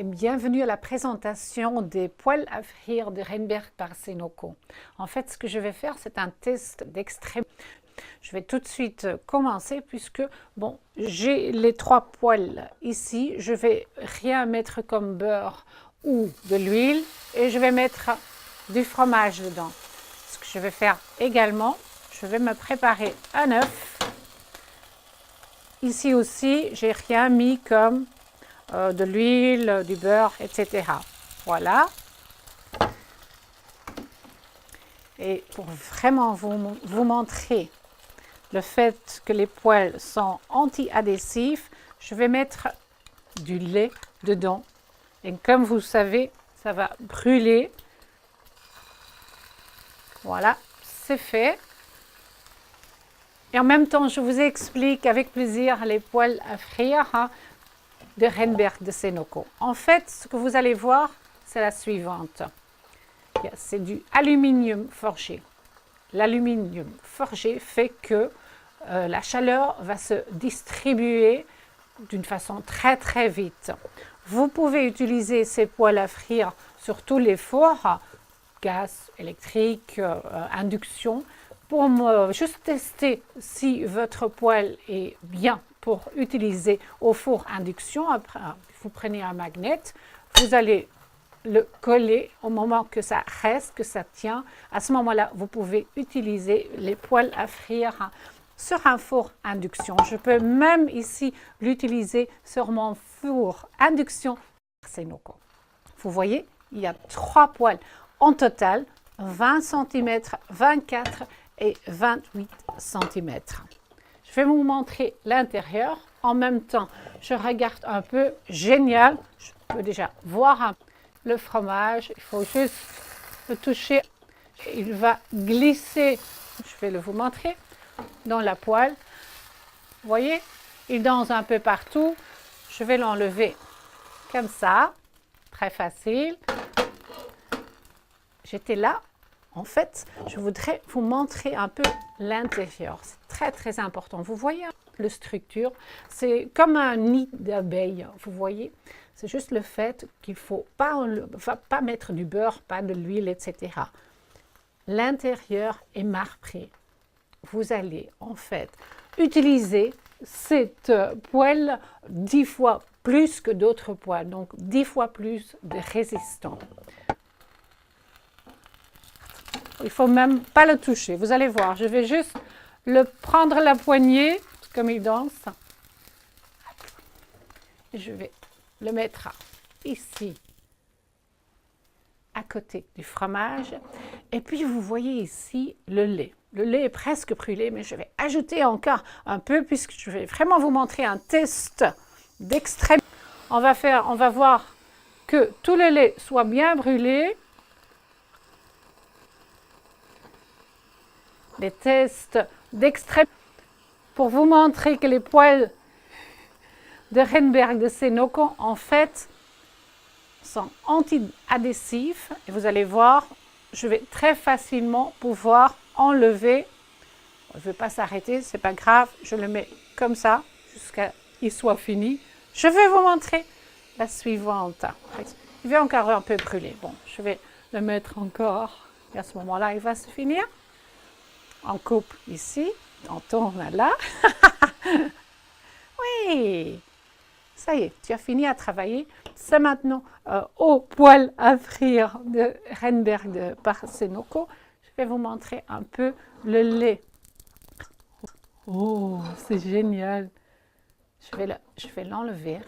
et bienvenue à la présentation des poêles à frire de Rhenberg par Senoko. En fait, ce que je vais faire, c'est un test d'extrême. Je vais tout de suite commencer puisque, bon, j'ai les 3 poêles ici. Je vais rien mettre comme beurre ou de l'huile et je vais mettre du fromage dedans. Ce que je vais faire également, je vais me préparer un œuf. Ici aussi, j'ai rien mis comme de l'huile, du beurre, etc. Voilà. Et pour vraiment vous montrer le fait que les poêles sont anti-adhésifs, je vais mettre du lait dedans. Et comme vous savez, ça va brûler. Voilà, c'est fait. Et en même temps, je vous explique avec plaisir les poêles à frire de Rhenberg de Senoko. En fait, ce que vous allez voir, c'est la suivante. C'est du aluminium forgé. L'aluminium forgé fait que la chaleur va se distribuer d'une façon très vite. Vous pouvez utiliser ces poêles à frire sur tous les fours, gaz, électrique, induction, pour juste tester si votre poêle est bien pour utiliser au four induction. Après, vous prenez un magnet, vous allez le coller au moment que ça reste, que ça tient. À ce moment-là, vous pouvez utiliser les poêles à frire sur un four induction. Je peux même ici l'utiliser sur mon four induction Senoko. Vous voyez, il y a 3 poêles en total, 20 cm, 24 et 28 cm. Je vais vous montrer l'intérieur. En même temps, je regarde un peu. Génial. Je peux déjà voir le fromage. Il faut juste le toucher. Il va glisser. Je vais vous montrer dans la poêle. Vous voyez, il danse un peu partout. Je vais l'enlever comme ça. Très facile. J'étais là. En fait, je voudrais vous montrer un peu l'intérieur. C'est très important. Vous voyez la structure, c'est comme un nid d'abeilles. Vous voyez, c'est juste le fait qu'il ne faut pas mettre du beurre, pas de l'huile, etc. L'intérieur est marbré. Vous allez en fait utiliser cette poêle 10 fois plus que d'autres poêles, donc 10 fois plus de résistant. Il ne faut même pas le toucher. Vous allez voir, je vais juste le prendre la poignée, comme il danse. Je vais le mettre ici, à côté du fromage. Et puis, vous voyez ici le lait. Le lait est presque brûlé, mais je vais ajouter encore un peu, puisque je vais vraiment vous montrer un test d'extrême. On va voir que tout le lait soit bien brûlé. Les tests d'extrême pour vous montrer que les poêles de Rhenberg de Senoko en fait sont anti-adhésifs et vous allez voir, je vais très facilement pouvoir enlever. Je ne vais pas s'arrêter, c'est pas grave, je le mets comme ça jusqu'à ce qu'il soit fini. Je vais vous montrer la suivante. Il va encore un peu brûler. Bon, je vais le mettre encore et à ce moment-là, il va se finir. On coupe ici, on tourne là. Oui, ça y est, tu as fini à travailler. C'est maintenant au poêle à frire de Rhenberg par Senoko. Je vais vous montrer un peu le lait. Oh, c'est génial. Je vais l'enlever.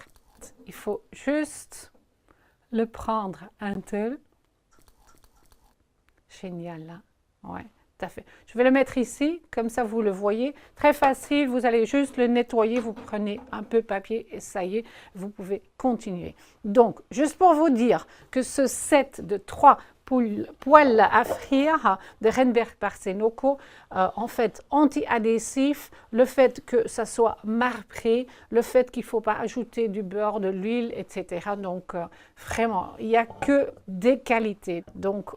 Il faut juste le prendre un peu. Génial, là. Ouais. Tout à fait. Je vais le mettre ici, comme ça vous le voyez. Très facile, vous allez juste le nettoyer, vous prenez un peu de papier et ça y est, vous pouvez continuer. Donc, juste pour vous dire que ce set de 3 poêles à frire de Rhenberg par Senoko, en fait anti-adhésif, le fait que ça soit marbré, le fait qu'il ne faut pas ajouter du beurre, de l'huile, etc. Donc, vraiment, il n'y a que des qualités. Donc,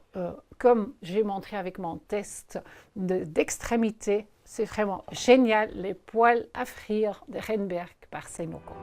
comme j'ai montré avec mon test d'extrémité, c'est vraiment génial, les poêles à frire de Rhenberg par Senoko.